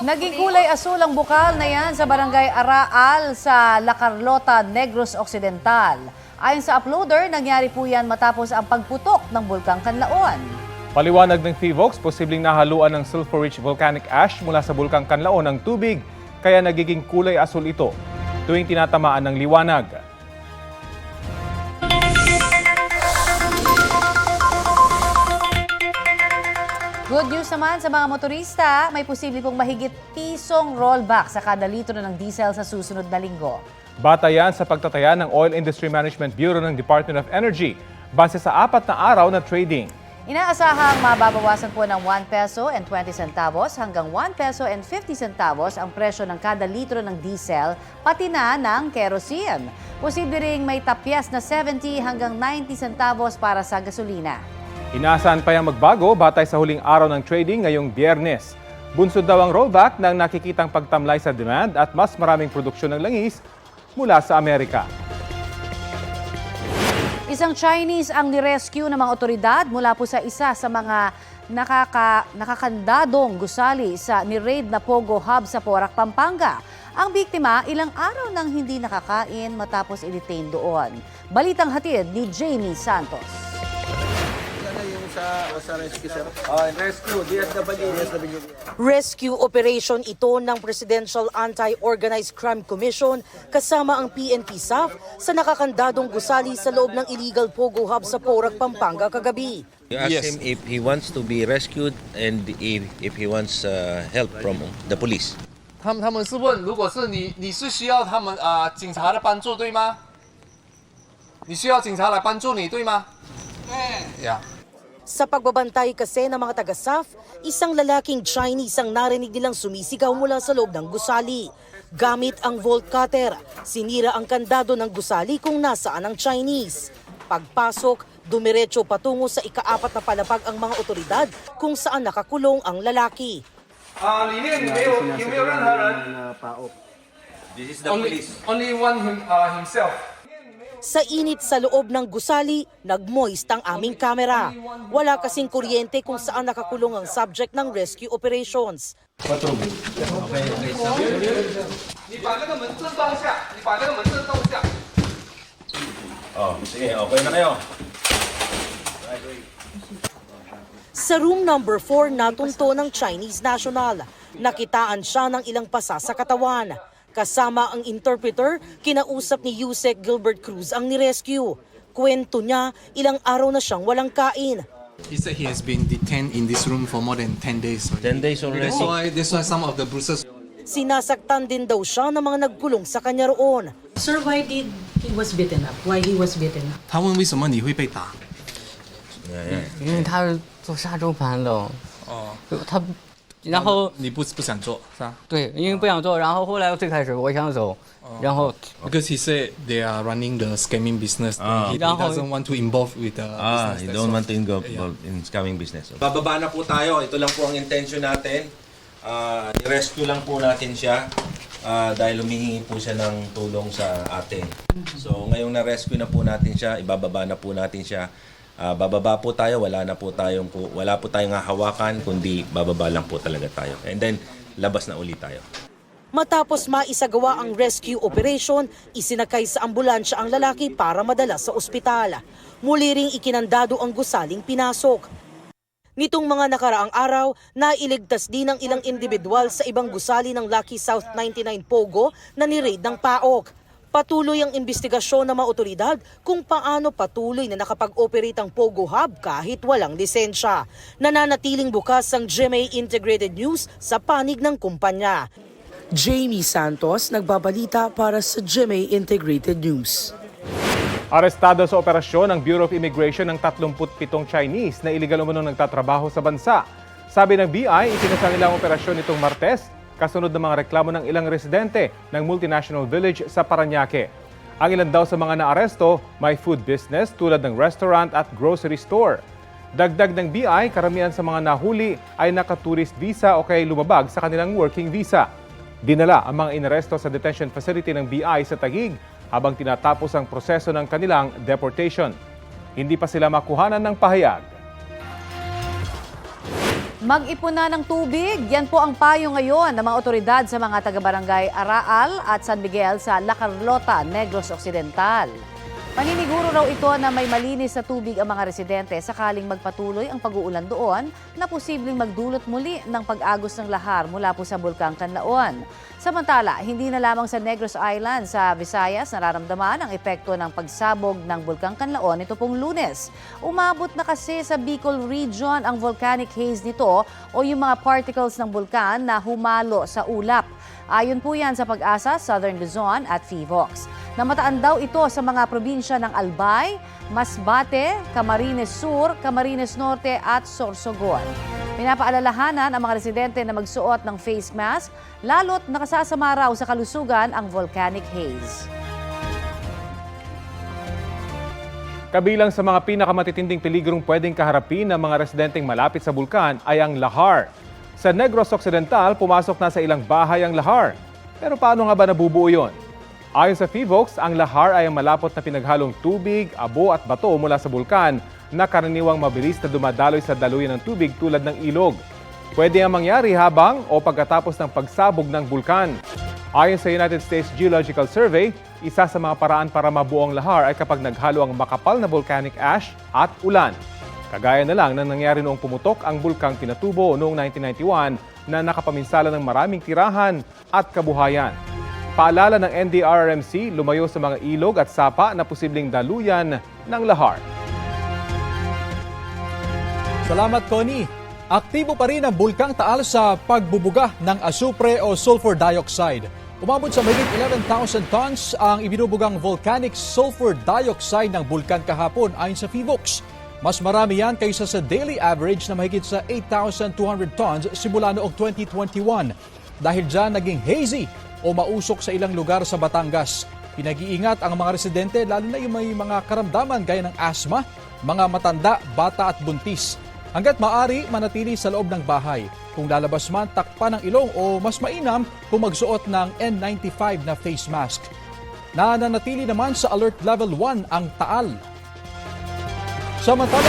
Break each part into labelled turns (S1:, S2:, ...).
S1: Naging kulay asul ang bukal na yan sa barangay Araal sa La Carlota, Negros Occidental. Ayon sa uploader, nangyari po yan matapos ang pagputok ng Bulkang Kanlaon.
S2: Paliwanag ng PHIVOLCS, posibleng nahaluan ng sulfur-rich volcanic ash mula sa Bulkang Kanlaon ang tubig, kaya nagiging kulay asul ito tuwing tinatamaan ng liwanag.
S1: Good news naman sa mga motorista, may posible pong mahigit pisong rollback sa kada litro ng diesel sa susunod na linggo.
S2: Bata yan sa pagtataya ng Oil Industry Management Bureau ng Department of Energy base sa 4 na araw na trading.
S1: Inaasahang mababawasan po ng 1 peso and 20 centavos hanggang 1 peso and 50 centavos ang presyo ng kada litro ng diesel, pati na ng kerosene. Posible ring may tapyas na 70 hanggang 90 centavos para sa gasolina.
S2: Inaasahan pa yang magbago batay sa huling araw ng trading ngayong Biyernes. Bunsod daw ang rollback ng nakikitang pagtamlay sa demand at mas maraming produksyon ng langis mula sa Amerika.
S1: Isang Chinese ang nirescue ng mga otoridad mula po sa isa sa mga nakakandadong gusali sa ni-raid na Pogo Hub sa Porac, Pampanga. Ang biktima, ilang araw nang hindi nakakain matapos i-detain doon. Balitang hatid ni Jamie Santos.
S3: Rescue operation ito ng Presidential Anti-Organized Crime Commission kasama ang PNP SAF sa nakakandadong gusali sa loob ng illegal Pogo Hub sa Porac, Pampanga kagabi.
S4: You ask him if he wants to be rescued and if he wants help from the police.
S5: 他们是问，如果是你是需要他们警察的帮助对吗？你需要警察来帮助你对吗？对。Yeah.
S3: Sa pagbabantay kasi ng mga taga-SAF, isang lalaking Chinese ang narinig nilang sumisigaw mula sa loob ng gusali. Gamit ang volt cutter, sinira ang kandado ng gusali kung nasaan ang Chinese. Pagpasok, dumiretso patungo sa ika-4 na palapag ang mga otoridad kung saan nakakulong ang lalaki.
S4: This is the police.
S5: Only one himself.
S3: Sa init sa loob ng gusali, nag-moist ang aming kamera. Wala kasing kuryente kung saan nakakulong ang subject ng rescue operations.
S4: Sige, okay na kayo.
S3: Sa room number 4, natunto ng Chinese national. Nakitaan siya ng ilang pasa sa katawan. Kasama ang interpreter, kinausap ni Yusek Gilbert Cruz ang nirescue. Kwento niya, ilang araw na siyang walang kain.
S5: He said he has been detained in this room for more than 10 days.
S4: 10 days already.
S5: That's why some of the bruises.
S3: Sinasaktan din daw siya ng mga nagkulong sa kanya roon.
S6: Sir, why did he was beaten up? Why he was beaten up?
S5: 他问为什么你会被打？
S7: 因为他是做杀猪盘的，
S5: 哦，
S7: 他，然后
S5: 你不想做是吧
S7: 对，因为不想做，然后后来最开始我想走，然后
S5: ？Because he said they are running the scamming business. He
S7: 然后
S5: doesn't want to involve with the business.
S4: He
S5: that's
S4: don't
S5: why.
S4: want to involve in scamming business. Bababa na po tayo. Ito lang po ang intention natin. I-rescue lang po natin siya dahil humihingi po siya ng tulong sa atin. So ngayong na-rescue na po natin siya, ibababa na po natin siya. Bababa po tayo, wala po tayong hahawakan, kundi bababa lang po talaga tayo. And then, labas na ulit tayo.
S3: Matapos maisagawa ang rescue operation, isinakay sa ambulansya ang lalaki para madala sa ospital. Muli ring ikinandado ang gusaling pinasok. Nitong mga nakaraang araw, nailigtas din ang ilang individual sa ibang gusali ng Lucky South 99 Pogo na ni-raid ng PAOK. Patuloy ang investigasyon ng mga otoridad kung paano patuloy na nakapag-operate ang Pogo Hub kahit walang lisensya. Nananatiling bukas ang GMA Integrated News sa panig ng kumpanya. Jamie Santos, nagbabalita para sa GMA Integrated News.
S2: Arestado sa operasyon ng Bureau of Immigration ng 37 Chinese na iligal umunong nagtatrabaho sa bansa. Sabi ng BI, itinasang ilang operasyon nitong Martes kasunod ng mga reklamo ng ilang residente ng multinational village sa Parañaque. Ang ilan daw sa mga naaresto may food business tulad ng restaurant at grocery store. Dagdag ng BI, karamihan sa mga nahuli ay naka-tourist visa o kaya lumabag sa kanilang working visa. Dinala ang mga inaresto sa detention facility ng BI sa Taguig habang tinatapos ang proseso ng kanilang deportation. Hindi pa sila makuhanan ng pahayag.
S1: Mag-ipon na ng tubig, yan po ang payo ngayon ng mga otoridad sa mga taga-barangay Araal at San Miguel sa La Carlota, Negros Occidental. Maniniguro raw ito na may malinis na tubig ang mga residente sakaling magpatuloy ang pag-uulan doon na posibleng magdulot muli ng pag-agos ng lahar mula po sa Bulkang Kanlaon. Samantala, hindi na lamang sa Negros Island sa Visayas nararamdaman ang epekto ng pagsabog ng Bulkang Kanlaon ito pong Lunes. Umabot na kasi sa Bicol Region ang volcanic haze nito o yung mga particles ng bulkan na humalo sa ulap. Ayon po yan sa Pag-asa, Southern Luzon at Fivox. Namataan daw ito sa mga probinsya ng Albay, Masbate, Camarines Sur, Camarines Norte at Sorsogon. Pinapaalalahanan ang mga residente na magsuot ng face mask, lalo't nakasasama raw sa kalusugan ang volcanic haze.
S2: Kabilang sa mga pinakamatitinding peligrong pwedeng kaharapin ng mga residenteng malapit sa bulkan ay ang lahar. Sa Negros Occidental, pumasok na sa ilang bahay ang lahar. Pero paano nga ba nabubuo yon? Ayon sa Fivox, ang lahar ay ang malapot na pinaghalong tubig, abo at bato mula sa bulkan na karaniwang mabilis na dumadaloy sa daluyan ng tubig tulad ng ilog. Pwede ang mangyari habang o pagkatapos ng pagsabog ng bulkan. Ayon sa United States Geological Survey, isa sa mga paraan para mabuo ang lahar ay kapag naghalo ang makapal na volcanic ash at ulan. Kagaya na lang na nangyari noong pumutok ang Bulkang Pinatubo noong 1991 na nakapaminsala ng maraming tirahan at kabuhayan. Paalala ng NDRRMC, lumayo sa mga ilog at sapa na posibleng daluyan ng lahar.
S8: Salamat, Connie. Aktibo pa rin ang Bulkang Taal sa pagbubuga ng asupre o sulfur dioxide. Umabot sa mahigit 11,000 tons ang ibinubugang volcanic sulfur dioxide ng bulkan kahapon ayon sa Fivox. Mas marami yan kaysa sa daily average na mahigit sa 8,200 tons simula noong 2021. Dahil dyan naging hazy o mausok sa ilang lugar sa Batangas. Pinag-iingat ang mga residente lalo na yung may mga karamdaman gaya ng asthma, mga matanda, bata at buntis. Hanggat maaari, manatili sa loob ng bahay. Kung lalabas man, takpan ng ilong o mas mainam kung magsuot ng N95 na face mask. Nananatili naman sa alert level 1 ang Taal. Samantala,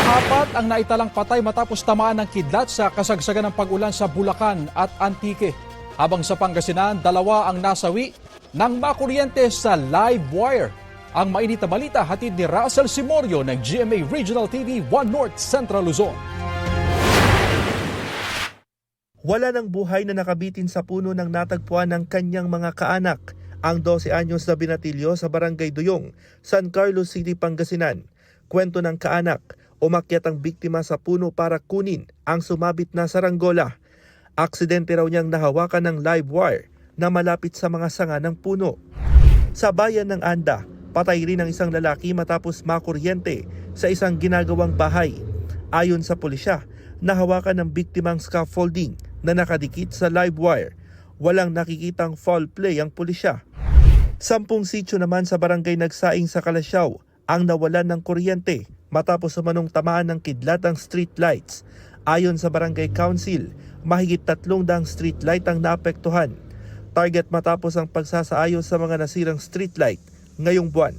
S8: 4 ang naitalang patay matapos tamaan ng kidlat sa kasagsagan ng pag-ulan sa Bulacan at Antique. Habang sa Pangasinan, 2 ang nasawi nang makuryente sa live wire. Ang mainit na balita hatid ni Russell Simorio ng GMA Regional TV 1 North Central Luzon.
S9: Wala ng buhay na nakabitin sa puno ng natagpuan ng kanyang mga kaanak, ang 12 anyos na binatilyo sa Barangay Duyong, San Carlos City, Pangasinan. Kwento ng kaanak, umakyat ang biktima sa puno para kunin ang sumabit na saranggola. Aksidente raw niyang nahawakan ng live wire na malapit sa mga sanga ng puno. Sa bayan ng Anda, patay rin ang isang lalaki matapos makuryente sa isang ginagawang bahay. Ayon sa pulisya, nahawakan ng biktimang scaffolding na nakadikit sa live wire. Walang nakikitang foul play ang pulisya. 10 sityo naman sa barangay Nagsaing sa Kalasyaw ang nawalan ng kuryente matapos umanong tamaan ng kidlat ang street lights. Ayon sa Barangay Council, mahigit 300 street light ang naapektuhan. Target matapos ang pagsasaayos sa mga nasirang street light ngayong buwan.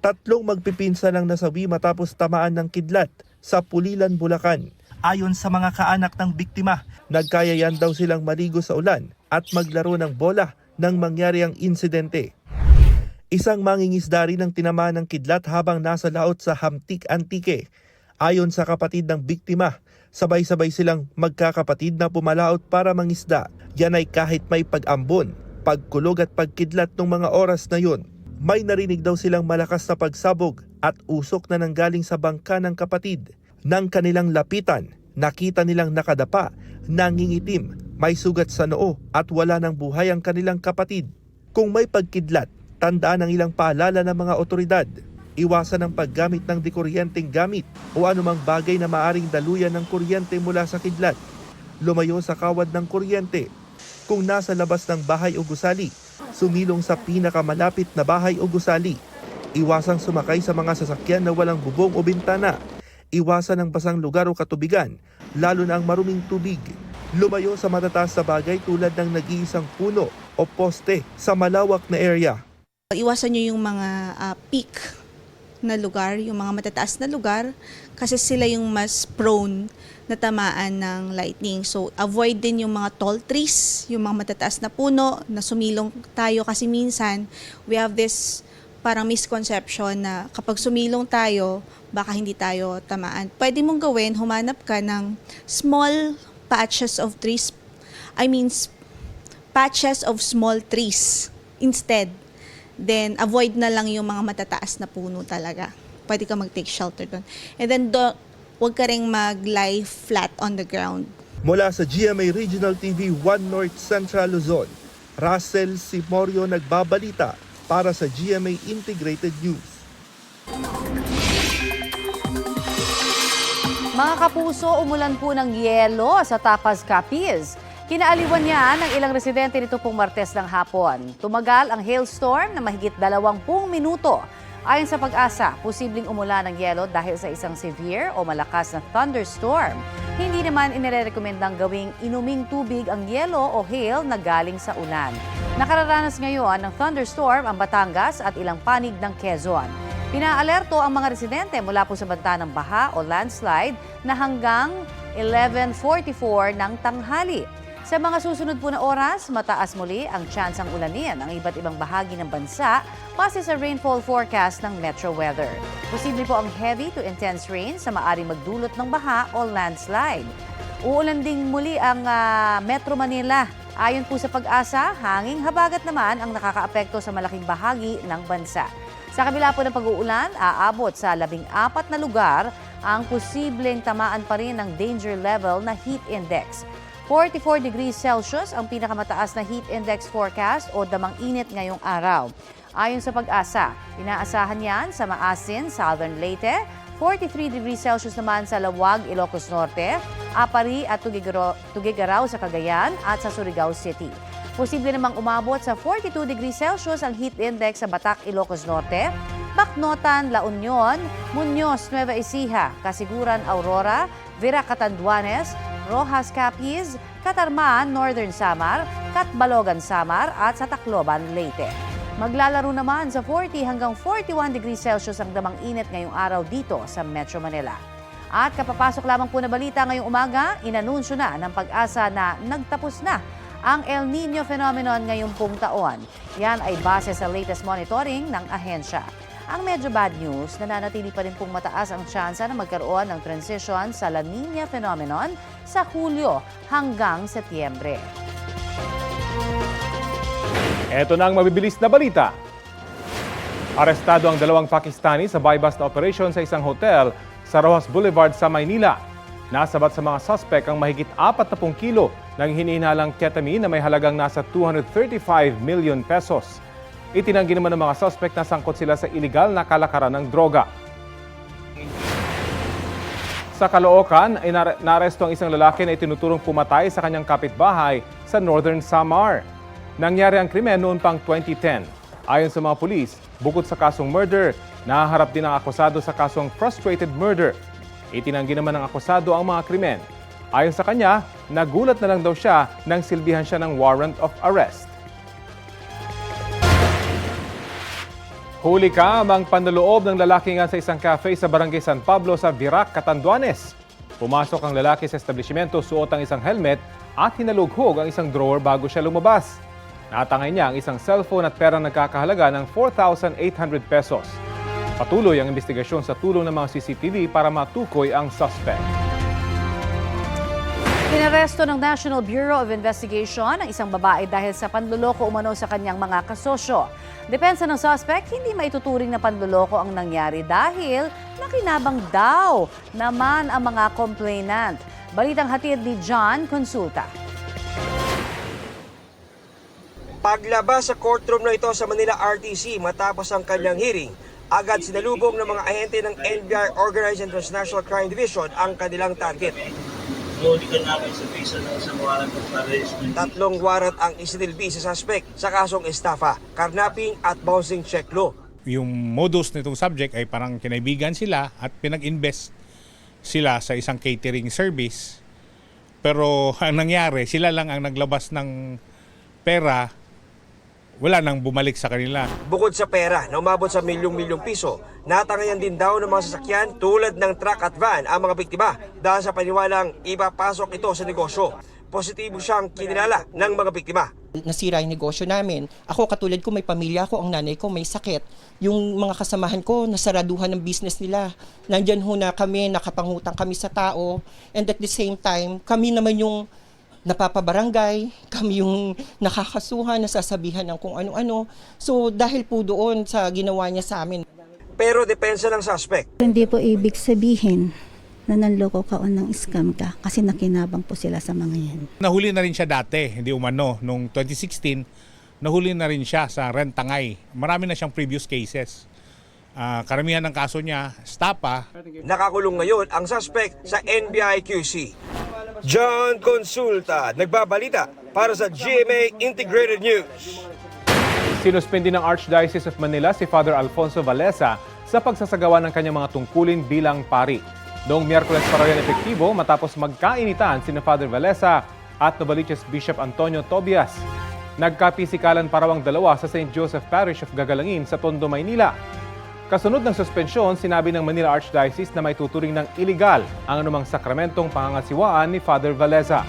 S9: 3 magpipinsan ang nasawi matapos tamaan ng kidlat sa Pulilan, Bulacan. Ayon sa mga kaanak ng biktima, nagkayayan daw silang maligo sa ulan at maglaro ng bola nang mangyari ang insidente. Isang mangingisda rin ang tinamaan ng kidlat habang nasa laot sa Hamtik, Antique. Ayon sa kapatid ng biktima, sabay-sabay silang magkakapatid na pumalaot para mangisda. Yan ay kahit may pag-ambon, pagkulog at pagkidlat ng mga oras na yun. May narinig daw silang malakas na pagsabog at usok na nanggaling sa bangka ng kapatid. Nang kanilang lapitan, nakita nilang nakadapa, nangingitim, may sugat sa noo at wala ng buhay ang kanilang kapatid. Kung may pagkidlat, tandaan ang ilang paalala ng mga otoridad. Iwasan ang paggamit ng dikuryenteng gamit o anumang bagay na maaring daluyan ng kuryente mula sa kidlat. Lumayo sa kawad ng kuryente. Kung nasa labas ng bahay o gusali, sumilong sa pinakamalapit na bahay o gusali. Iwasang sumakay sa mga sasakyan na walang bubong o bintana. Iwasan ang basang lugar o katubigan, lalo na ang maruming tubig. Lumayo sa matataas na bagay tulad ng nag-iisang puno o poste sa malawak na area.
S10: Iwasan nyo yung mga peak na lugar, yung mga matataas na lugar, kasi sila yung mas prone na tamaan ng lightning. So avoid din yung mga tall trees, yung mga matataas na puno, na sumilong tayo kasi minsan we have this parang misconception na kapag sumilong tayo, baka hindi tayo tamaan. Pwede mong gawin, humanap ka ng small patches of trees, patches of small trees instead. Then, avoid na lang yung mga matataas na puno talaga. Pwede ka mag-take shelter doon. And then, huwag ka rin mag-lie flat on the ground.
S9: Mula sa GMA Regional TV 1 North Central Luzon, Russell Simorio nagbabalita para sa GMA Integrated News.
S1: Mga kapuso, umulan po ng yelo sa Tapas, Capiz. Kinaaliwan niya ng ilang residente nito pong Martes ng hapon. Tumagal ang hailstorm na mahigit 20 minuto. Ayon sa Pag-asa, posibleng umulan ng yelo dahil sa isang severe o malakas na thunderstorm. Hindi naman inirekomendang gawing inuming tubig ang yelo o hail na galing sa ulan. Nakararanas ngayon ng thunderstorm ang Batangas at ilang panig ng Quezon. Pinaalerto ang mga residente mula po sa banta ng baha o landslide na hanggang 11:44 ng tanghali. Sa mga susunod po na oras, mataas muli ang tsansang ulanin ang iba't ibang bahagi ng bansa base sa rainfall forecast ng Metro Weather. Posible po ang heavy to intense rain sa maaring magdulot ng baha o landslide. Uulan ding muli ang Metro Manila. Ayon po sa Pag-asa, hanging habagat naman ang nakakaapekto sa malaking bahagi ng bansa. Sa kabila po ng pag-uulan, aabot sa 14 na lugar ang posibleng tamaan pa rin ng danger level na heat index. 44 degrees Celsius ang pinakamataas na heat index forecast o damang init ngayong araw. Ayon sa Pag-asa, inaasahan yan sa Maasin, Southern Leyte, 43 degrees Celsius naman sa Lawag, Ilocos Norte, Apari at Tuguegarao sa Cagayan at sa Surigao City. Posible namang umabot sa 42 degrees Celsius ang heat index sa Batac, Ilocos Norte, Bacnotan, La Union, Muñoz, Nueva Ecija, Kasiguran, Aurora, Vera, Catanduanes, Rojas, Capiz, Catarman, Northern Samar, Catbalogan, Samar at sa Tacloban, Leyte. Maglalaro naman sa 40 hanggang 41 degrees Celsius ang damang init ngayong araw dito sa Metro Manila. At kapapasok lamang po na balita ngayong umaga, inanunsyo na ng Pag-asa na nagtapos na ang El Nino phenomenon ngayong pong taon. Yan ay base sa latest monitoring ng ahensya. Ang medyo bad news, nananatili pa rin pong mataas ang tsansa na magkaroon ng transition sa La Nina phenomenon sa Hulyo hanggang Setyembre.
S2: Ito na ang mabibilis na balita. Arestado ang 2 Pakistani sa buy-bust na operation sa isang hotel sa Rojas Boulevard sa Maynila. Nasabat sa mga suspect ang mahigit 40 kilo ng hinihinalang ketamine na may halagang nasa 235 million pesos. Itinanggi naman ng mga suspect na sangkot sila sa iligal na kalakaran ng droga. Sa Caloocan, ay naaresto ang isang lalaki na itinuturong pumatay sa kanyang kapitbahay sa Northern Samar. Nangyari ang krimen noon pang 2010. Ayon sa mga pulis, bukod sa kasong murder, nahaharap din ang akusado sa kasong frustrated murder. Itinanggi naman ng akusado ang mga krimen. Ayon sa kanya, nagulat na lang daw siya nang silbihan siya ng warrant of arrest. Huli ka ang panloloob ng lalaki nga sa isang cafe sa Barangay San Pablo sa Virac, Catanduanes. Pumasok ang lalaki sa establishmento, suot ang isang helmet at hinalughog ang isang drawer bago siya lumabas. Natangay niya ang isang cellphone at perang nagkakahalaga ng 4,800 pesos. Patuloy ang investigasyon sa tulong ng mga CCTV para matukoy ang suspect.
S1: Inaresto ng National Bureau of Investigation ang isang babae dahil sa panloloko umano sa kanyang mga kasosyo. Depensa ng suspect, hindi maituturing na panloloko ang nangyari dahil nakinabang daw naman ang mga complainant. Balitang hatid ni John Consulta.
S11: Paglabas sa courtroom na ito sa Manila RTC matapos ang kanyang hearing, agad sinalubong ng mga ahente ng NBI Organized and Transnational Crime Division ang kanilang target. 3 warrant ang isinilbi sa suspect sa kasong estafa, karnaping at bouncing check law.
S12: yung modus nitong subject ay parang kinaibigan sila at pinag-invest sila sa isang catering service. Pero ang nangyari, sila lang ang naglabas ng pera, wala nang bumalik sa kanila.
S11: Bukod sa pera na umabot sa milyong-milyong piso, natangayan din daw ng mga sasakyan tulad ng truck at van ang mga biktima dahil sa paniwalang ipapasok ito sa negosyo. Positibo siyang kinilala ng mga biktima.
S13: Nasira yung negosyo namin. Ako, katulad ko, may pamilya ako, ang nanay ko may sakit. Yung mga kasamahan ko, nasaraduhan ng business nila. Nandyan ho na kami, nakapangutang kami sa tao. And at the same time, kami naman yung napapabarangay, kami yung nakakasuhan, nasasabihan ng kung ano-ano. So dahil po doon sa ginawa niya sa amin.
S11: Pero depensa ng suspect.
S10: Hindi po ibig sabihin na nanloko ka o nang scam ka kasi nakinabang po sila sa mga yan.
S12: Nahuli na rin siya dati, hindi umano. Noong 2016, nahuli na rin siya sa Rentangay. Marami na siyang previous cases. Karamihan ng kaso niya, stapa.
S11: Nakakulong ngayon ang suspect sa NBI QC. John Consulta, nagbabalita para sa GMA Integrated News.
S2: Sinuspindi ng Archdiocese of Manila si Father Alfonso Valesa sa pagsasagawa ng kanyang mga tungkulin bilang pari. Noong Miyerkules pa raw yan epektibo matapos magkainitan sina Father Valesa at Novaliches Bishop Antonio Tobias. Nagkapisikalan pa raw ang dalawa sa St. Joseph Parish of Gagalangin sa Tondo, Maynila. Kasunod ng suspensyon, sinabi ng Manila Archdiocese na may tuturing ng iligal ang anumang sakramentong pangangasiwaan ni Father Valesa.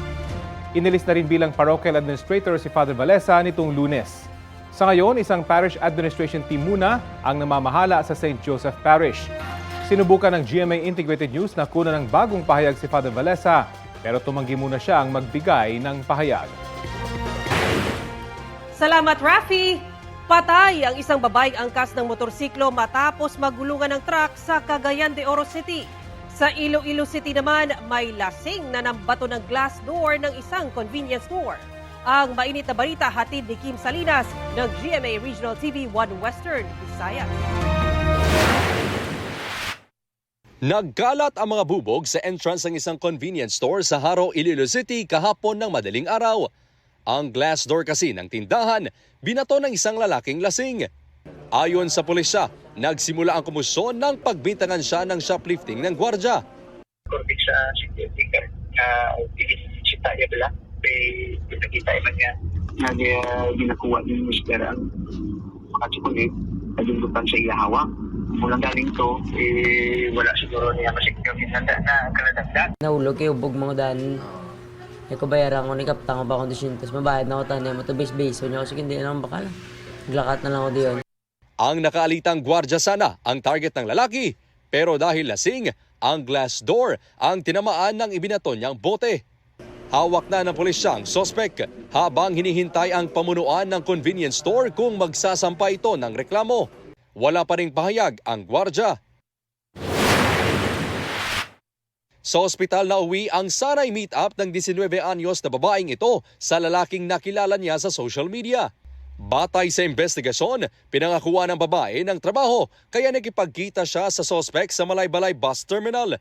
S2: Inilis na rin bilang parochial administrator si Father Valesa nitong Lunes. Sa ngayon, isang parish administration team muna ang namamahala sa St. Joseph Parish. Sinubukan ng GMA Integrated News na kunan ng bagong pahayag si Father Valesa, pero tumanggi muna siya ang magbigay ng pahayag.
S14: Salamat, Rafi! Patay ang isang babaeng angkas ng motorsiklo matapos magulungan ng truck sa Cagayan de Oro City. Sa Iloilo City naman, may lasing na nambato ng glass door ng isang convenience store. Ang mainit na balita hatid ni Kim Salinas ng GMA Regional TV 1 Western, Visayas.
S15: Nagkalat ang mga bubog sa entrance ng isang convenience store sa Haro, Iloilo City kahapon ng madaling araw. Ang glass door kasi ng tindahan, binato ng isang lalaking lasing. Ayon sa pulisya, nagsimula ang kumusyon nang pagbintangan siya ng shoplifting ng gwardya.
S16: Korbik sa security guard na pinisita niya bala. Pinakita man niya na ginakuha ni Mr. ang makatsukulit na dundutan sa ilahawak. Mulang galing to, wala siguro niya masikyo kinanda na kaladagdag.
S17: Nahulog kayo, bug mga dan. Ko bayaran ko ni Kapitang ko ba akong 200. Mabayad na ako tayo mo to base-base. So niya ako sige, hindi na akong bakal. Naglakat na lang ako diyon.
S15: Ang nakaalitang gwardya sana ang target ng lalaki. Pero dahil lasing, ang glass door ang tinamaan ng ibinato niyang bote. Hawak na ng pulisya ang sospek habang hinihintay ang pamunuan ng convenience store kung magsasampa ito ng reklamo. Wala pa ring pahayag ang gwardya. Sa ospital na uwi ang sanay meet-up ng 19 anyos na babaeng ito sa lalaking nakilala niya sa social media. Batay sa investigasyon, pinangakuan ng babae ng trabaho kaya nakipagkita siya sa sospek sa Malaybalay Bus Terminal.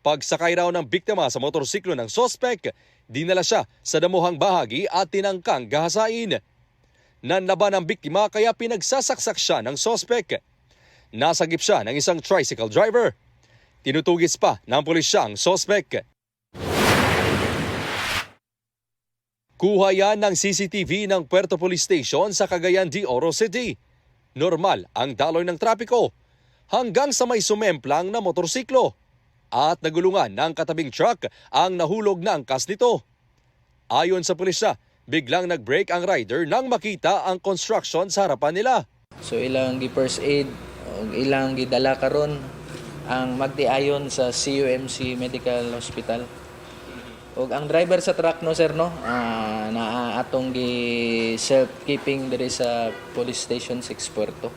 S15: Pagsakay raw ng biktima sa motorsiklo ng sospek, dinala siya sa damuhang bahagi at tinangkang gahasain. Nanlaban ang biktima kaya pinagsasaksak siya ng sospek. Nasagip siya ng isang tricycle driver. Tinutugis pa ng pulisya ang sospek. Kuha yan ng CCTV ng Puerto Police Station sa Cagayan de Oro City. Normal ang daloy ng trapiko hanggang sa may sumemplang na motorsiklo. At nagulungan ng katabing truck ang nahulog na angkas nito. Ayon sa pulisya, biglang nag-brake ang rider nang makita ang construction sa harapan nila.
S18: So ilang gi-first aid, ilang gidala karon ang magtiayon sa CUMC Medical Hospital. Og ang driver sa truck no sir no, naa atong gi self-keeping diri sa Police Station 6 Puerto.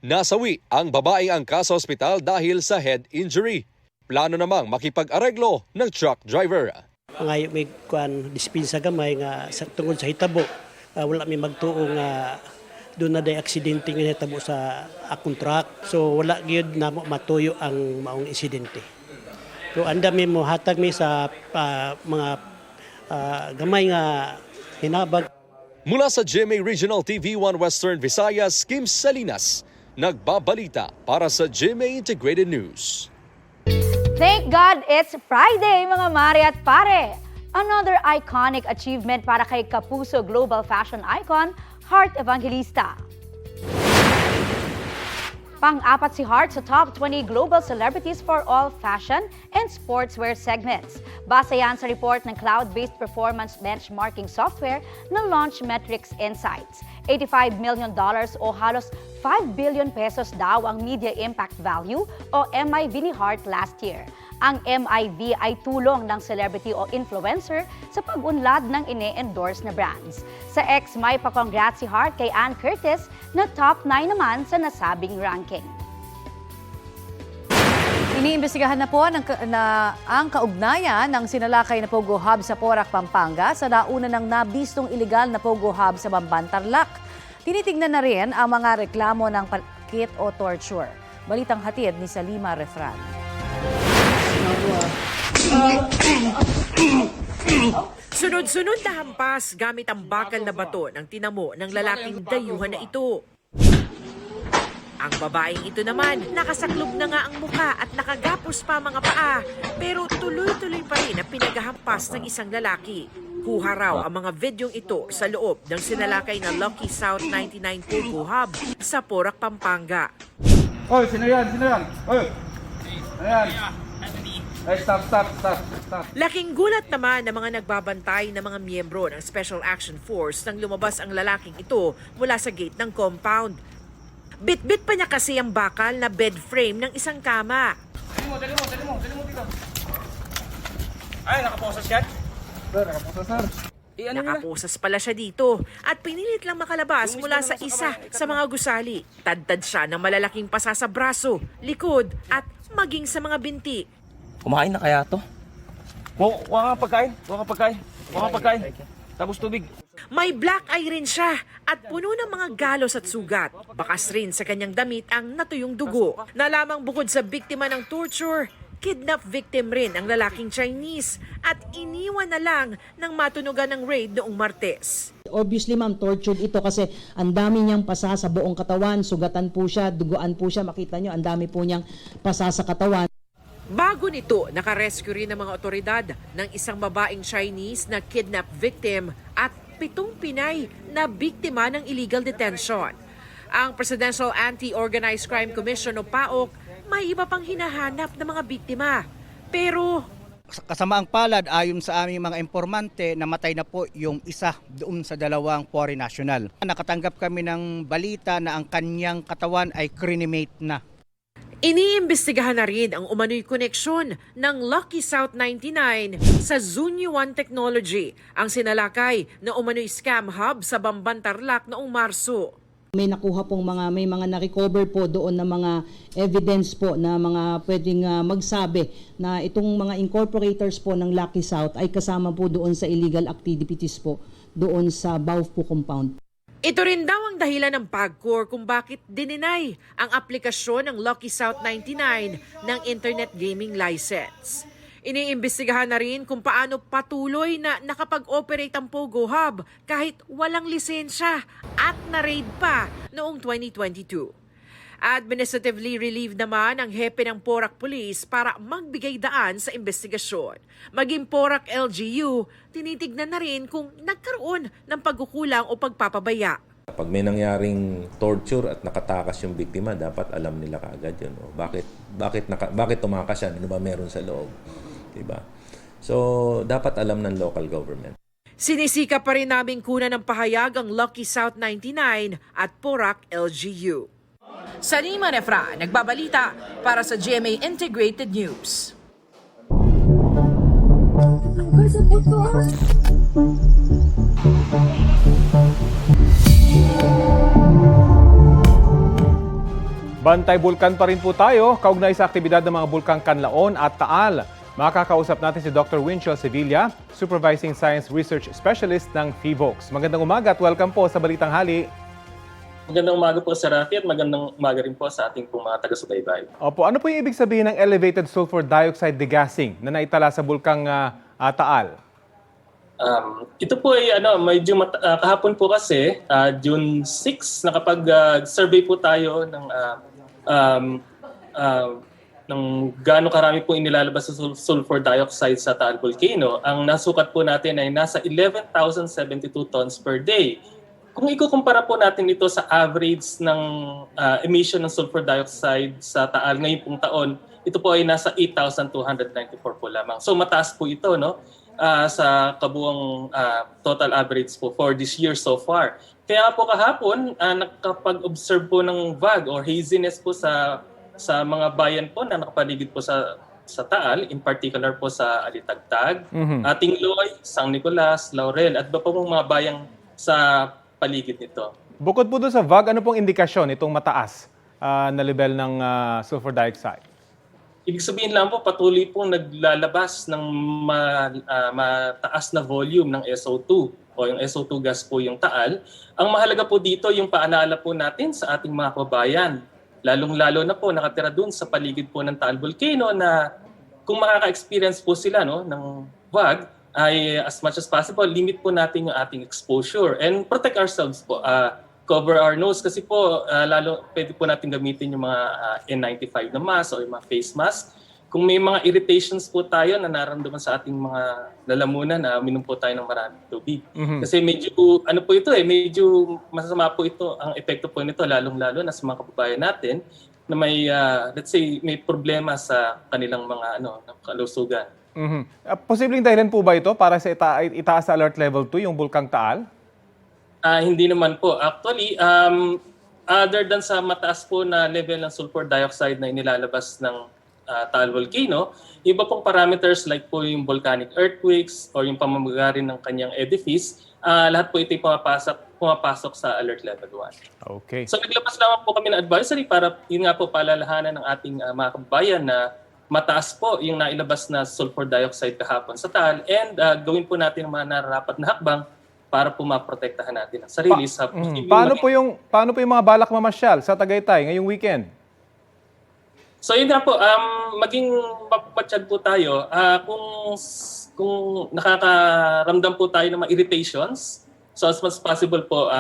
S15: Nasawi ang babaeng angkas sa ospital dahil sa head injury. Plano namang makipag-areglo ng truck driver.
S19: Ngayon may dispensa gamay nga tungod sa hitabo. Wala may magtuo nga doon na day aksidente nga hitabo sa akong truck. So wala gyud na matuyo ang maong insidente. So andami mo hatag mi sa mga gamay nga hinabag.
S15: Mula sa GMA Regional TV 1 Western Visayas, Kim Salinas, nagbabalita para sa GMA Integrated News.
S20: Thank God it's Friday, mga mare at pare! Another iconic achievement para kay kapuso global fashion icon, Heart Evangelista. Pang-apat si Heart sa top 20 global celebrities for all fashion and sportswear segments. Base yan sa report ng cloud-based performance benchmarking software ng Launchmetrics Insights. $85 million o halos 5 billion pesos daw ang media impact value o MIV ni Heart last year. Ang MIV ay tulong ng celebrity o influencer sa pag-unlad ng ine-endorse na brands. Sa X, may pa-congrats si Heart kay Ann Curtis na top 9 naman sa nasabing ranking.
S1: Iniimbestigahan na po ang kaugnayan ng sinalakay na Pogo Hub sa Porac, Pampanga sa nauna ng nabistong iligal na Pogo Hub sa Bamban, Tarlac. Tinitignan na rin ang mga reklamo ng pakit o torture. Balitang hatid ni Salima Refran.
S3: Sunod-sunod na hampas gamit ang bakal na bato ng tinamo ng lalaking dayuhan na ito. Ang babaeng ito naman, nakasaklob na nga ang mukha at nakagapos pa mga paa, pero tuloy-tuloy pa rin ang pinaghahampas ng isang lalaki. Kuha raw ang mga videong ito sa loob ng sinalakay na Lucky South 99 Pogo Hub sa Porac, Pampanga.
S21: Oy, sino yan? Sino yan? Oy! Ano yan? Ay, stop.
S3: Laking gulat naman ng mga nagbabantay na mga miyembro ng Special Action Force nang lumabas ang lalaking ito mula sa gate ng compound. Bit-bit pa niya kasi ang bakal na bed frame ng isang kama.
S21: Dali mo dito. Ay, nakaposas yan? Sir, nakaposas, sir.
S3: Nakaposas pala siya dito at pinilit lang makalabas mula sa isa sa mga gusali. Tadtad siya ng malalaking pasa sa braso, likod at maging sa mga binti.
S21: Kumain na kaya to? Wala kang pagkain. Tapos tubig.
S3: May black eye rin siya at puno ng mga galos at sugat. Bakas rin sa kanyang damit ang natuyong dugo. Nalamang bukod sa biktima ng torture, kidnap victim rin ang lalaking Chinese at iniwan na lang nang matunugan ng raid noong Martes.
S6: Obviously, ma'am, tortured ito kasi ang dami niyang pasa sa buong katawan, sugatan po siya, duguan po siya, makita niyo, ang dami po niyang pasa sa katawan.
S3: Bago nito, nakarescue rin ng mga otoridad ng isang babaeng Chinese na kidnap victim at 7 Pinay na biktima ng illegal detention. Ang Presidential Anti-Organized Crime Commission o PAOC may iba pang hinahanap ng mga biktima. Pero
S22: kasamaang palad ayon sa aming mga informante, namatay na po yung isa doon sa dalawang foreign national. Nakatanggap kami ng balita na ang kanyang katawan ay cremate na.
S3: iniimbestigahan na rin ang umano'y koneksyon ng Lucky South 99 sa Zunyu One Technology, ang sinalakay na umano'y scam hub sa Bamban, Tarlac noong Marso.
S6: May nakuha pong may mga na-recover po doon na mga evidence po na mga pwedeng magsabi na itong mga incorporators po ng Lucky South ay kasama po doon sa illegal activities po doon sa Baufpo compound.
S3: Ito rin daw ang dahilan ng PAGCOR kung bakit dininay ang aplikasyon ng Lucky South 99 ng Internet Gaming License. Iniimbestigahan na rin kung paano patuloy na nakapag-operate ang Pogo Hub kahit walang lisensya at na-raid pa noong 2022. Administratively relieved naman ang hepe ng Porac Police para magbigay daan sa investigasyon. Maging Porac LGU, tinitignan na rin kung nagkaroon ng pagkukulang o pagpapabaya.
S4: Pag may nangyaring torture at nakatakas yung biktima, dapat alam nila kaagad yun. O, bakit tumakas yan? Ano ba meron sa loob? Diba? So, dapat alam ng local government.
S3: Sinisika pa rin namin kunan ng pahayag ang Lucky South 99 at Porac LGU. Salima Refra, nagbabalita para sa GMA Integrated News.
S2: Bantay Bulkan pa rin po tayo, kaugnay sa aktibidad ng mga bulkang Canlaon at Taal. Makakausap natin si Dr. Winchell Sevilla, Supervising Science Research Specialist ng PHIVOLCS. Magandang umaga at welcome po sa Balitang Hali.
S23: Magandang umaga po sa Rafi at magandang umaga rin po sa ating mga taga-subaybay.
S2: Opo, ano po yung ibig sabihin ng elevated sulfur dioxide degassing na naitala sa bulkang Taal?
S23: Ito po ay medyo kahapon po kasi June 6 nakapag-survey po tayo ng gaano karami po inilalabas sa sulfur dioxide sa Taal Volcano. Ang nasukat po natin ay nasa 11,072 tons per day. Kung ikukumpara po natin ito sa average ng emission ng sulfur dioxide sa Taal ngayong pong taon, ito po ay nasa 8,294 po lamang. So mataas po ito, no? Sa kabuang total average po for this year so far. Kaya po kahapon, nakapag-observe po ng VAG or haziness po sa mga bayan po na nakapaligid po sa Taal, in particular po sa Alitagtag, Tingloy, San Nicolas, Laurel, at iba po mga bayang sa paligid nito.
S2: Bukod po doon sa VAG, ano pong indikasyon itong mataas na level ng sulfur dioxide?
S23: Ibig sabihin lang po, patuloy pong naglalabas ng mataas na volume ng SO2 o yung SO2 gas po yung Taal. Ang mahalaga po dito yung paalala po natin sa ating mga kababayan, lalong-lalo na po nakatira dun sa paligid po ng Taal Volcano na kung makaka-experience po sila ng VAG, ay as much as possible, limit po natin yung ating exposure and protect ourselves po. Cover our nose kasi po lalo pwede po natin gamitin yung mga N95 na mask o yung mga face mask. Kung may mga irritations po tayo na nararamdaman sa ating mga lalamunan, minom po tayo ng maraming tubig. Kasi medyo medyo masama po ito ang epekto po nito lalong-lalo na sa mga kababayan natin na may let's say may problema sa kanilang mga kalusugan.
S2: Posibleng dahilan po ba ito para sa itaas sa alert level 2 yung Bulkang Taal?
S23: Hindi naman po. Actually, other than sa mataas po na level ng sulfur dioxide na inilalabas ng Taal Volcano, iba pong parameters like po yung volcanic earthquakes or yung pamamagari ng kanyang edifice, lahat po ito pumapasok sa alert level 1.
S2: Okay.
S23: So naglabas naman po kami ng advisory para yun nga po paalalahanan ng ating mga kababayan na mataas po yung nailabas na sulfur dioxide kahapon sa Taal and gawin po natin ang mga nararapat na hakbang para po maprotektahan natin ang sarili sa
S2: paano po yung mga balak mamasyal sa Tagaytay ngayong weekend?
S23: So yun nga po, maging mapapatsyag po tayo kung nakakaramdam po tayo ng mga irritations. So as much as possible po,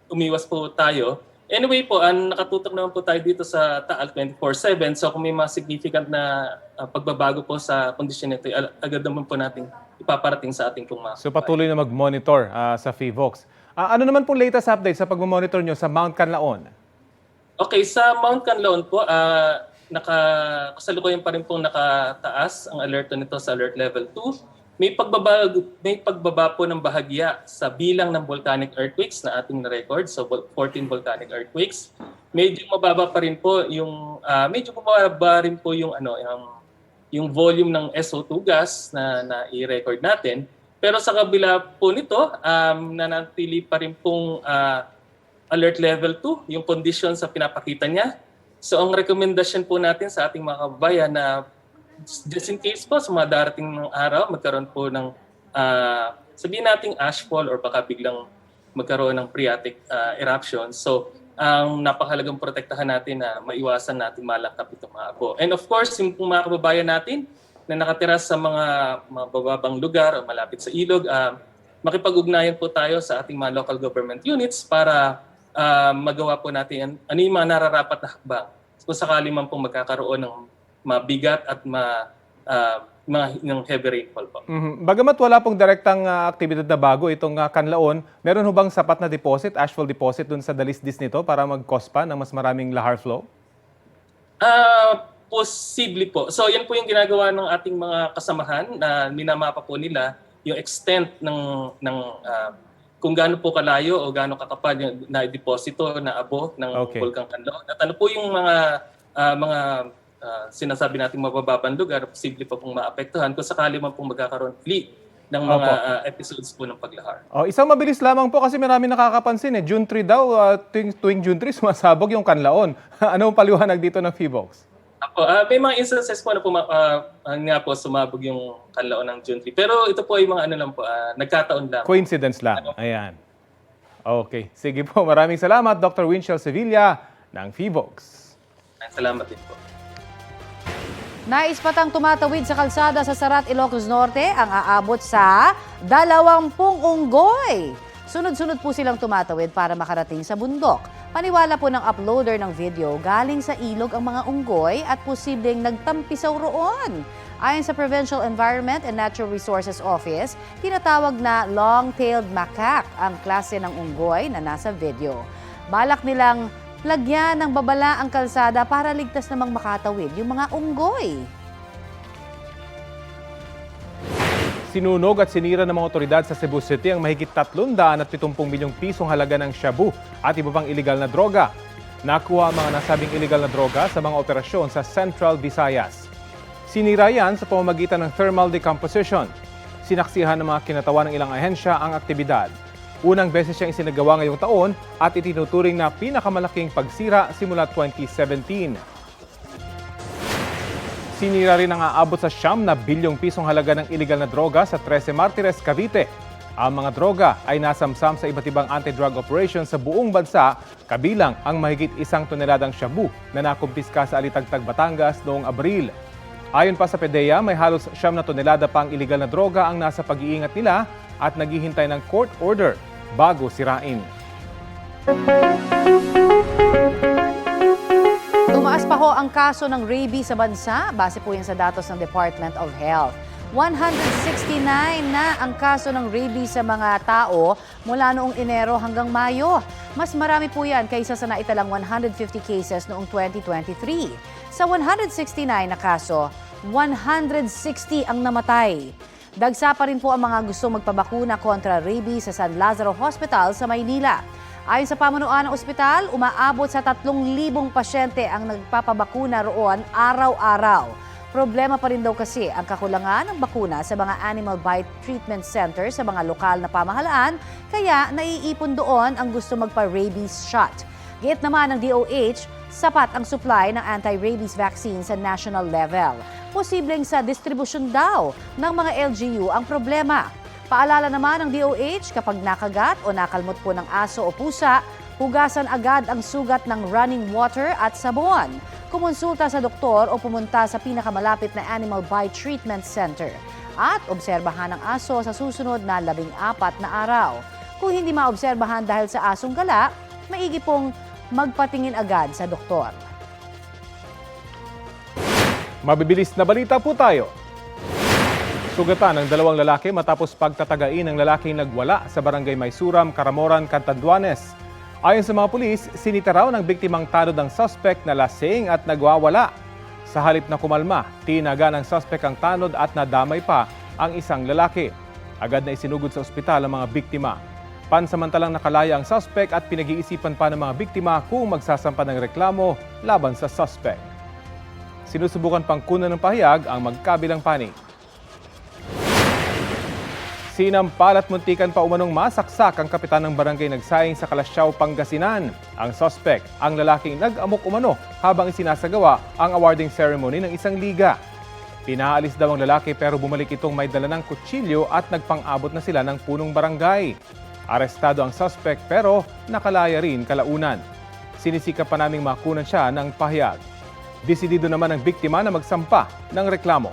S23: umiwas po tayo. Anyway po, nakatutok naman po tayo dito sa Taal 24/7. So kung may mga significant na pagbabago po sa kondisyon nito, agad naman po natin ipaparating sa ating pong mga.
S2: So patuloy na mag-monitor sa FIVOX. Ano naman pong latest update sa pag-monitor nyo sa Mount Canlaon?
S23: Okay, sa Mount Canlaon po, kasalukuyan pa rin pong nakataas ang alerto nito sa alert level 2. May pagbaba po ng bahagya sa bilang ng volcanic earthquakes na ating na-record, so 14 volcanic earthquakes. Medyo mababa pa rin po yung yung volume ng SO2 gas na i-record natin. Pero sa kabila po nito, nanatili pa rin pong alert level 2, yung condition sa pinapakita niya. So ang rekomendasyon po natin sa ating mga kababayan na just in case po sa mga darating ng araw, magkaroon po ng sabihin nating ashfall or baka biglang magkaroon ng phreatic eruption. So ang napakahalagang protektahan natin na maiwasan natin malakap itong mga abo. And of course, yung mga kababayan natin na nakatira sa mga bababang lugar o malapit sa ilog, makipag-ugnayan po tayo sa ating mga local government units para magawa po natin ano yung mga nararapat na hakbang kung sakali man pong magkakaroon ng mabigat at ng heavy rainfall po.
S2: Bagamat wala pong direktang aktibidad na bago itong Canlaon, meron ho bang sapat na deposit, ashfall deposit dun sa dalisdis nito para mag-cause pa ng mas maraming lahar flow?
S23: Posible po. So yan po yung ginagawa ng ating mga kasamahan na minamapa po nila yung extent ng kung gaano po kalayo o gaano kakapal yung na-deposito na abo ng Bulkang Canlaon. At ano po yung mga sinasabi nating mabababang lugar, posible pa pong maapektuhan kung sakali man pong magkakaroon ng mga episodes po ng paglahar.
S2: Isang mabilis lamang po kasi marami nakakapansin June 3 daw, tuwing June 3 sumasabog yung Canlaon. Ano ang paliwanag dito ng FIVOX?
S23: May mga instances po na sumabog yung Canlaon ng June 3. Pero ito po ay mga nagkataon lang.
S2: Coincidence lang. Ayan. Okay. Sige po. Maraming salamat, Dr. Winchell Sevilla ng FIVOX.
S23: Salamat din po.
S1: Nais patang tumatawid sa kalsada sa Sarat, Ilocos Norte ang aabot sa 20 unggoy. Sunod-sunod po silang tumatawid para makarating sa bundok. Paniwala po ng uploader ng video, galing sa ilog ang mga unggoy at posibleng nagtampisaw roon. Ayon sa Provincial Environment and Natural Resources Office, tinatawag na long-tailed macaque ang klase ng unggoy na nasa video. Balak nilang lagyan ng babala ang kalsada para ligtas namang makatawid yung mga unggoy.
S2: Sinunog at sinira ng mga otoridad sa Cebu City ang mahigit 370 milyong pisong halaga ng shabu at iba pang iligal na droga. Nakuha ang mga nasabing iligal na droga sa mga operasyon sa Central Visayas. Sinira yan sa pamamagitan ng thermal decomposition. Sinaksihan ng mga kinatawan ng ilang ahensya ang aktibidad. Unang beses siyang isinagawa ngayong taon at itinuturing na pinakamalaking pagsira simula 2017. Sinira rin ang aabot sa 9 bilyong pisong halaga ng iligal na droga sa 13 Martires, Cavite. Ang mga droga ay nasamsam sa iba't ibang anti-drug operations sa buong bansa, kabilang ang mahigit 1 toneladang shabu na nakumpiska sa Alitagtag, Batangas noong Abril. Ayon pa sa PDEA, may halos 9 tonelada pang iligal na droga ang nasa pag-iingat nila at naghihintay ng court order bago sirain.
S1: Tumaas pa ho ang kaso ng rabies sa bansa, base po yan sa datos ng Department of Health. 169 na ang kaso ng rabies sa mga tao mula noong Enero hanggang Mayo. Mas marami po yan kaysa sa naitalang 150 cases noong 2023. Sa 169 na kaso, 160 ang namatay. Dagsa pa rin po ang mga gusto magpabakuna kontra rabies sa San Lazaro Hospital sa Maynila. Ayon sa pamunuan ng ospital, umaabot sa 3,000 pasyente ang nagpapabakuna roon araw-araw. Problema pa rin daw kasi ang kakulangan ng bakuna sa mga animal bite treatment center sa mga lokal na pamahalaan, kaya naiipon doon ang gusto magpa-rabies shot. Git naman ng DOH, sapat ang supply ng anti-rabies vaccine sa national level. Posibleng sa distribusyon daw ng mga LGU ang problema. Paalala naman ng DOH, kapag nakagat o nakalmot po ng aso o pusa, hugasan agad ang sugat ng running water at sabon. Kumonsulta sa doktor o pumunta sa pinakamalapit na Animal Bite Treatment Center. At obserbahan ang aso sa susunod na 14 na araw. Kung hindi maobserbahan dahil sa asong gala, maigi pong magpatingin agad sa doktor.
S2: Mabibilis na balita po tayo. Sugatan ng 2 lalaki matapos pagtatagain ng lalaking nagwala sa barangay Maysuram, Caramoran, Catanduanes. Ayon sa mga pulis, sinita raw ng biktimang tanod ang suspect na lasing at nagwawala. Sa halip na kumalma, tinaga ng suspect ang tanod at nadamay pa ang isang lalaki. Agad na isinugod sa ospital ang mga biktima. Pansamantalang nakalaya ang suspect at pinag-iisipan pa ng mga biktima kung magsasampa ng reklamo laban sa suspect. Sinusubukan pang kunan ng pahayag ang magkabilang panig. Sinampal at muntikan pa umanong masaksak ang kapitan ng barangay Nagsaying sa Kalasyaw, Pangasinan. Ang suspect, ang lalaking nag-amok umano habang isinasagawa ang awarding ceremony ng isang liga. Pinaalis daw ang lalaki pero bumalik itong may dala ng kutsilyo at nagpang-abot na sila ng punong barangay. Arestado ang suspect pero nakalaya rin kalaunan. Sinisikap pa naming makunan siya ng pahayag. Desidido naman ang biktima na magsampa ng reklamo.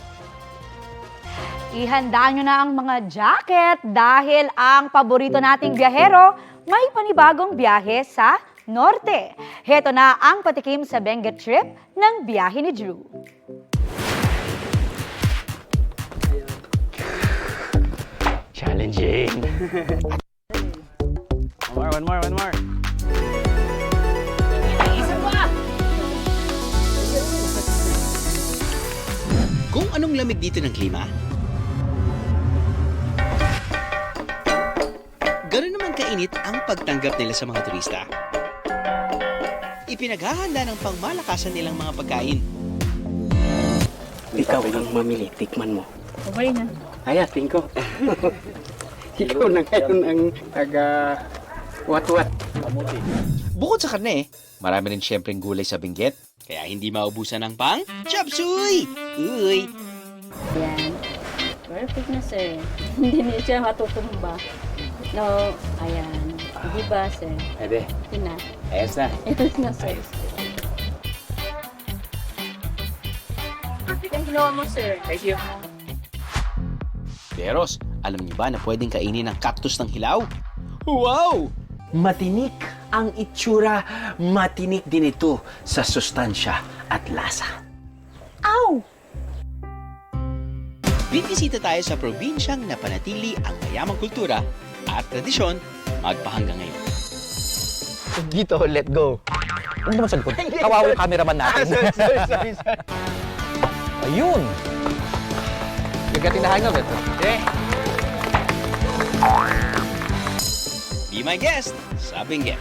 S20: Ihanda nyo na ang mga jacket dahil ang paborito nating biyahero may panibagong biyahe sa Norte. Heto na ang patikim sa Benguet trip ng biyahe ni Drew.
S21: Challenging. One more.
S5: Kung anong lamig dito ng klima, gano'n naman kainit ang pagtanggap nila sa mga turista. Ipinaghahanda ng pangmalakasan nilang mga pagkain.
S7: Ikaw ang mamili, tikman mo.
S8: Okay na.
S7: Hayatin ko. Ikaw na ngayon ang taga-wat-wat.
S5: Bukod sa karne, marami rin syempreng gulay sa Benguet, kaya hindi maubusan ng pang chop suey! Uy!
S8: Yan. Perfect na, sir. Hindi niya siya matutumba. No, ayan. Di ba, sir?
S7: Pwede.
S8: Ina.
S7: Ayos na.
S8: Ayos na, sir. ginawa mo, sir.
S21: Thank you.
S5: Peros, alam niyo ba na pwedeng kainin ng cactus ng hilaw? Wow!
S7: Matinik ang itsura, matinik din ito sa sustansya at lasa.
S20: Ow!
S5: Bibisita tayo sa probinsyang napanatili ang mayamang kultura at tradisyon magpahanggang ngayon.
S21: Dito, let go. Ano naman sa likod? Kawawa yung cameraman natin.
S7: Sorry.
S21: Ayun! You're getting the hang of it.
S5: Okay. Be my guest sa Benguet.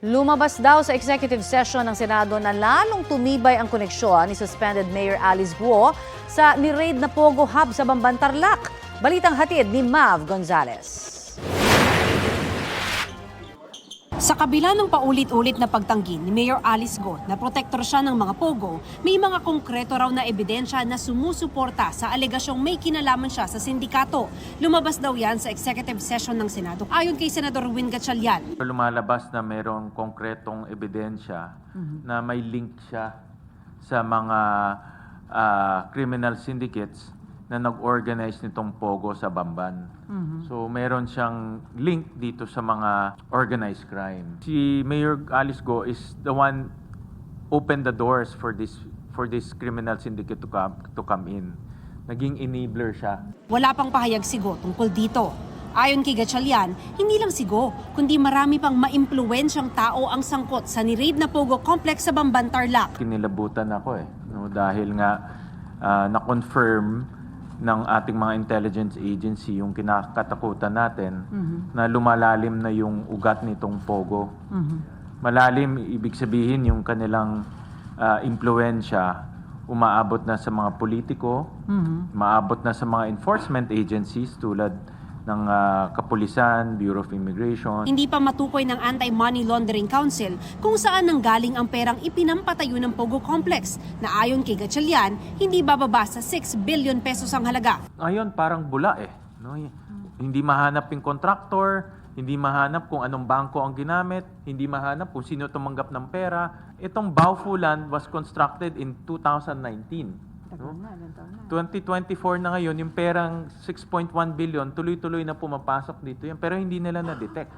S1: Lumabas daw sa executive session ng Senado na lalong tumibay ang koneksyon ni suspended Mayor Alice Guo sa ni-raid na Pogo Hub sa Bamban, Tarlac. Balitang hatid ni Mav Gonzalez.
S14: Sa kabila ng paulit-ulit na pagtanggi ni Mayor Alice Guo na protektor siya ng mga pogo, may mga konkreto raw na ebidensya na sumusuporta sa alegasyong may kinalaman siya sa sindikato. Lumabas daw yan sa executive session ng Senado. Ayon kay Senador Win Gatchalian.
S9: Lumalabas na mayroong konkretong ebidensya na may link siya sa mga criminal syndicates na nag-organize nitong pogo sa Bamban. So meron siyang link dito sa mga organized crime. Si Mayor Alice Guo is the one opened the doors for this criminal syndicate to come in. Naging enabler siya.
S14: Wala pang pahayag si Guo tungkol dito. Ayon kay Gatchalian, hindi lang si Guo, kundi marami pang maimpluwensyang tao ang sangkot sa ni-raid na Pogo Complex sa Bamban, Tarlac.
S9: Kinilabutan ako dahil nga na-confirm ng ating mga intelligence agency yung kinakatakutan natin na lumalalim na yung ugat nitong Pogo. Malalim, ibig sabihin yung kanilang impluensya umaabot na sa mga politiko, maabot na sa mga enforcement agencies tulad ng Kapulisan, Bureau of Immigration.
S14: Hindi pa matukoy ng Anti-Money Laundering Council kung saan nanggaling ang perang ipinampatayo ng Pogo Complex na ayon kay Gatchalian, hindi bababa sa 6 billion pesos ang halaga.
S9: Ngayon parang bula Hindi mahanap yung contractor, hindi mahanap kung anong bangko ang ginamit, hindi mahanap kung sino tumanggap ng pera. Itong Baofulan was constructed in 2019. 2024 na ngayon, yung perang 6.1 billion, tuloy-tuloy na pumapasok dito yan, pero hindi nila na-detect.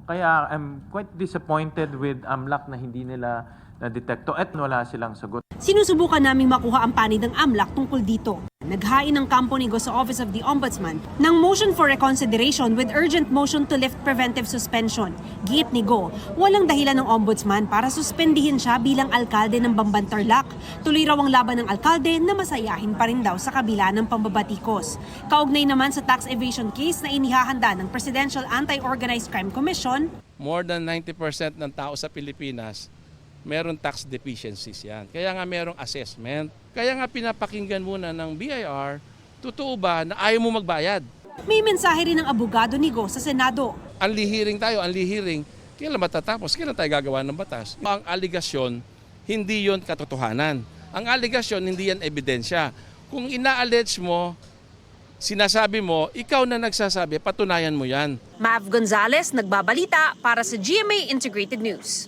S9: Kaya I'm quite disappointed with AMLAC na hindi nila na-detect at wala silang sagot.
S14: Sinusubukan naming makuha ang panig ng AMLAC tungkol dito. Naghain ng kampo ni Guo sa Office of the Ombudsman ng motion for reconsideration with urgent motion to lift preventive suspension. Giit ni Guo, walang dahilan ng Ombudsman para suspendihin siya bilang alkalde ng Bamban, Tarlac. Tuloy raw ang laban ng alkalde na masayahin pa rin daw sa kabila ng pambabatikos. Kaugnay naman sa tax evasion case na inihahanda ng Presidential Anti-Organized Crime Commission,
S10: more than 90% ng tao sa Pilipinas meron tax deficiencies yan. Kaya nga merong assessment. Kaya nga pinapakinggan muna ng BIR, totoo ba na ayaw mo magbayad?
S14: May mensahe rin ng abogado ni Guo sa Senado.
S10: Unli-hearing tayo, unli-hearing. Kailan matatapos? Kailan tayo gagawa ng batas? Ang aligasyon, hindi yon katotohanan. Ang aligasyon, hindi yan ebidensya. Kung ina-allege mo, sinasabi mo, ikaw na nagsasabi, patunayan mo yan.
S14: Mav Gonzalez, nagbabalita para sa GMA Integrated News.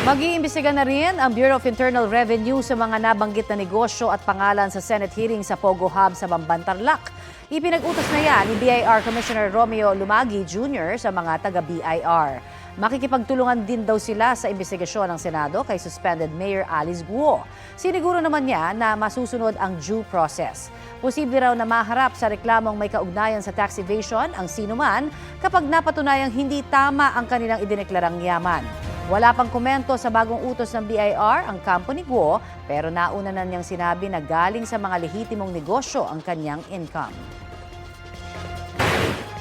S1: Mag-iimbestiga na rin ang Bureau of Internal Revenue sa mga nabanggit na negosyo at pangalan sa Senate hearing sa Pogo Hub sa Bamban, Tarlac. Ipinag-utos na yan ni BIR Commissioner Romeo Lumagi Jr. sa mga taga-BIR. Makikipagtulungan din daw sila sa imbestigasyon ng Senado kay suspended Mayor Alice Guo. Siniguro naman niya na masusunod ang due process. Posible raw na maharap sa reklamong may kaugnayan sa tax evasion ang sinuman kapag napatunayang hindi tama ang kanilang idineklarang yaman. Wala pang komento sa bagong utos ng BIR ang kampo ni Guo, pero nauna na niyang sinabi na galing sa mga lehitimong negosyo ang kanyang income.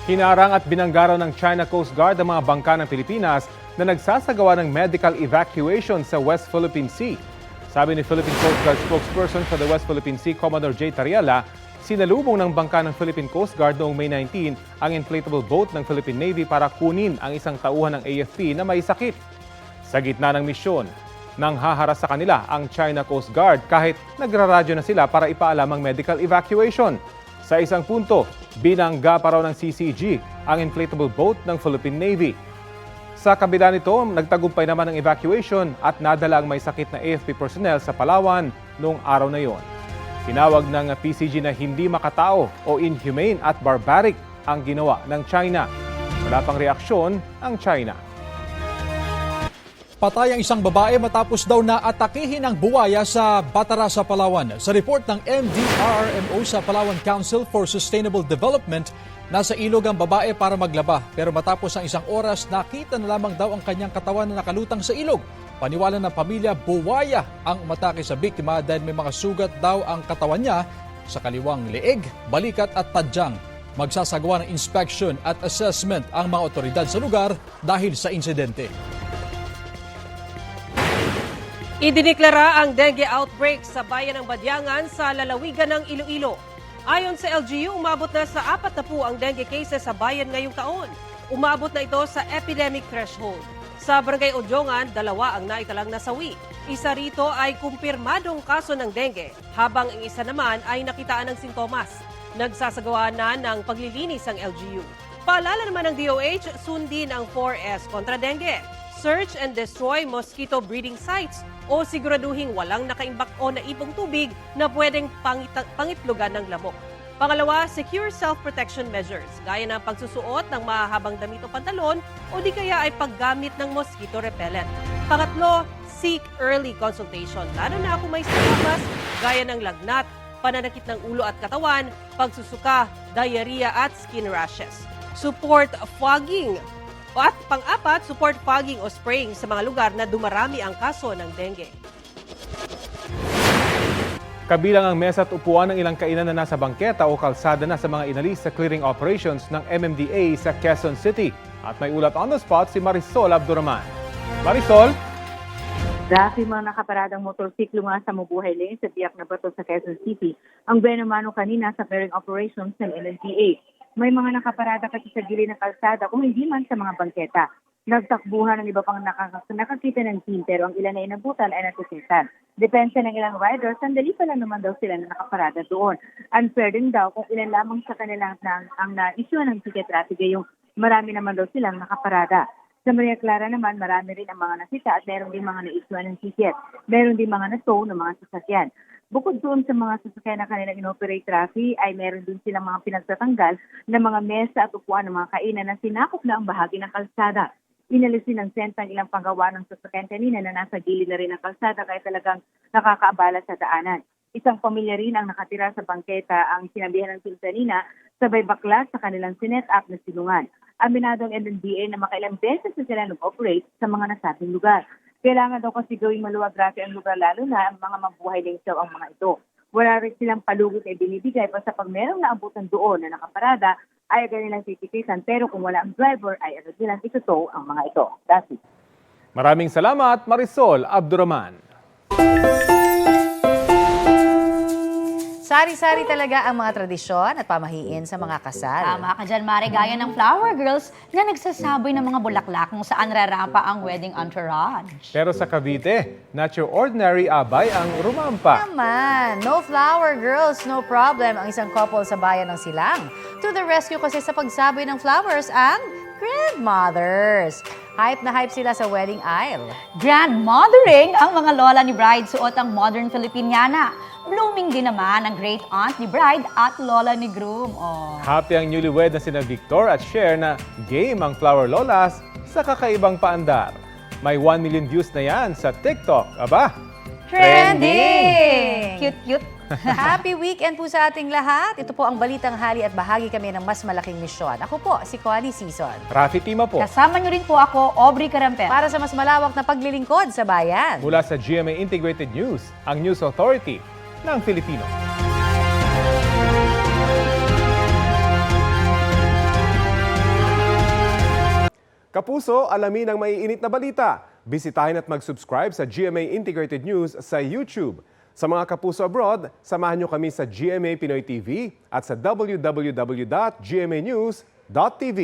S2: Hinarang at binanggaraw ng China Coast Guard ang mga bangka ng Pilipinas na nagsasagawa ng medical evacuation sa West Philippine Sea. Sabi ni Philippine Coast Guard spokesperson for the West Philippine Sea, Commodore J. Tariela, sinalubong ng bangka ng Philippine Coast Guard noong May 19 ang inflatable boat ng Philippine Navy para kunin ang isang tauhan ng AFP na may sakit. Sa gitna ng misyon, nang haharas sa kanila ang China Coast Guard kahit nagraradyo na sila para ipaalam ang medical evacuation. Sa isang punto, binangga pa raw ng CCG ang inflatable boat ng Philippine Navy. Sa kabila nito, nagtagumpay naman ang evacuation at nadala ang may sakit na AFP personnel sa Palawan noong araw na yon. Tinawag ng PCG na hindi makatao o inhumane at barbaric ang ginawa ng China. Wala pang reaksyon ang China.
S11: Patay ang isang babae matapos daw na atakihin ng buwaya sa Batara sa Palawan. Sa report ng MDRRMO sa Palawan Council for Sustainable Development, nasa ilog ang babae para maglaba. Pero matapos ang isang oras, nakita na lamang daw ang kanyang katawan na nakalutang sa ilog. Paniwala ng pamilya, buwaya ang umatake sa biktima dahil may mga sugat daw ang katawan niya sa kaliwang leeg, balikat at tadyang. Magsasagawa ng inspection at assessment ang mga otoridad sa lugar dahil sa insidente.
S14: Idiniklara ang dengue outbreak sa bayan ng Badyangan sa lalawigan ng Iloilo. Ayon sa LGU, umabot na sa 40 ang dengue cases sa bayan ngayong taon. Umabot na ito sa epidemic threshold. Sa Barangay Odjongan, 2 ang naitalang nasawi. Isa rito ay kumpirmadong kaso ng dengue, habang ang isa naman ay nakitaan ng sintomas. Nagsasagawa na ng paglilinis ang LGU. Paalala naman ng DOH, sundin ang 4S kontra dengue. Search and destroy mosquito breeding sites o siguraduhing walang nakaimbak o naipong tubig na pwedeng pangitlugan ng lamok. Pangalawa, secure self-protection measures gaya ng pagsusuot ng mahahabang damit o pantalon o di kaya ay paggamit ng mosquito repellent. Pangatlo, seek early consultation lalo na kung may sintomas gaya ng lagnat, pananakit ng ulo at katawan, pagsusuka, diarrhea at skin rashes. Support fogging. At pang-apat, support fogging o spraying sa mga lugar na dumarami ang kaso ng dengue.
S2: Kabilang ang mesa at upuan ng ilang kainan na nasa bangketa o kalsada na sa mga inalis sa clearing operations ng MMDA sa Quezon City. At may ulat on the spot si Marisol Abduraman. Marisol?
S12: Dahil mga nakaparadang motorsiklo nga sa Mabuhay Lane sa Biak na Bato sa Quezon City ang Buenamano kanina sa clearing operations ng MMDA. May mga nakaparada kasi sa gilid ng kalsada kung hindi man sa mga bangketa. Nagtakbuhan ng iba pang nakakita ng team pero ang ilan na inabutan ay natutusan. Depensa ng ilang riders, sandali pa lang naman daw sila na nakaparada doon. Unfair din daw kung ilan lamang sa kanilang ang na-issue ng ticket traffic yung marami naman daw silang nakaparada. Sa Maria Clara naman, marami rin ang mga nasita at meron din mga na-issue ng ticket. Meron din mga na-tow ng mga sasakyan. Bukod doon sa mga sasakyan na kanilang inoperate traffic, ay meron din silang mga pinagtatanggal na mga mesa at upuan ng mga kainan na sinakop na ang bahagi ng kalsada. Inalis din ng senta ang ilang panggawa ng sasakyan kanina na nasa gilid na rin ng kalsada kaya talagang nakakaabala sa daanan. Isang pamilya rin ang nakatira sa bangketa ang sinabihan ng team kanina sabay baklas sa kanilang sinet up na silungan. Aminado ang MMDA na makailang beses na sila nag-operate sa mga nasabing lugar. Kailangan daw kasi gawing maluwag-grabe ang lugar lalo na ang mga mabuhay lingsaw ang mga ito. Wala rin silang palugit na ibinibigay basta pag merong naabutan doon na nakaparada ay agad nilang tititisan pero kung wala ang driver ay agad nilang itutow ang mga ito. That's it.
S2: Maraming salamat Marisol Abduraman.
S1: Sari-sari talaga ang mga tradisyon at pamahiin sa mga kasal.
S20: Tama ka dyan, Mare. Gaya ng Flower Girls na nagsasaboy ng mga bulaklak kung saan rarampa ang wedding entourage.
S2: Pero sa Cavite, not your ordinary abay ang rumampa.
S1: Naman, no flower girls, no problem ang isang couple sa bayan ng Silang. To the rescue kasi sa pagsaboy ng flowers ang grandmothers. Hype na hype sila sa wedding aisle.
S20: Grandmothering ang mga lola ni bride suot ang modern Filipiniana. Blooming din naman ang great aunt ni bride at lola ni groom. Oh.
S2: Happy ang newlywed na sina Victor at Cher na game ang flower lolas sa kakaibang paandar. May 1 million views na yan sa TikTok. Aba!
S1: Trending!
S20: Cute-cute.
S1: Happy weekend po sa ating lahat. Ito po ang Balitang Hali at bahagi kami ng mas malaking misyon. Ako po, si Connie Season.
S2: Rafi Tima po.
S20: Kasama niyo rin po ako, Aubrey Carampel.
S1: Para sa mas malawak na paglilingkod sa bayan.
S2: Mula sa GMA Integrated News, ang News Authority ng Filipino. Kapuso, alamin ang maiinit na balita. Bisitahin at mag-subscribe sa GMA Integrated News sa YouTube. Sa mga kapuso abroad, samahan nyo kami sa GMA Pinoy TV at sa www.gmanews.tv.